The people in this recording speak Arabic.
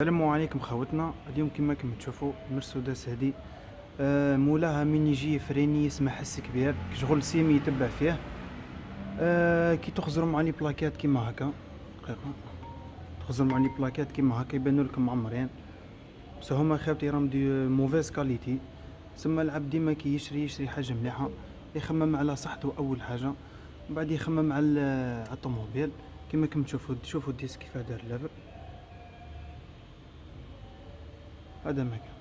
السلام عليكم خوتنا. اليوم كما راكم تشوفوا المرسيدس هذه مولاها من يجي فريني يسمع حس كبير شغل سيمي يتبع فيه. كي تخزروا مع لي بلاكات كيما هكا دقيقه، تخزروا مع لي بلاكات كيما هكا يبانوا لكم معمرين، بصح هما خاوتي راهم دي موفيز كاليتي. سما العبد ديما كي يشري حاجه مليحه يخمم على صحته اول حاجه، من بعد يخمم على الطوموبيل. كما راكم تشوفوا الديسك كيف دار اللعبه هذا مكان.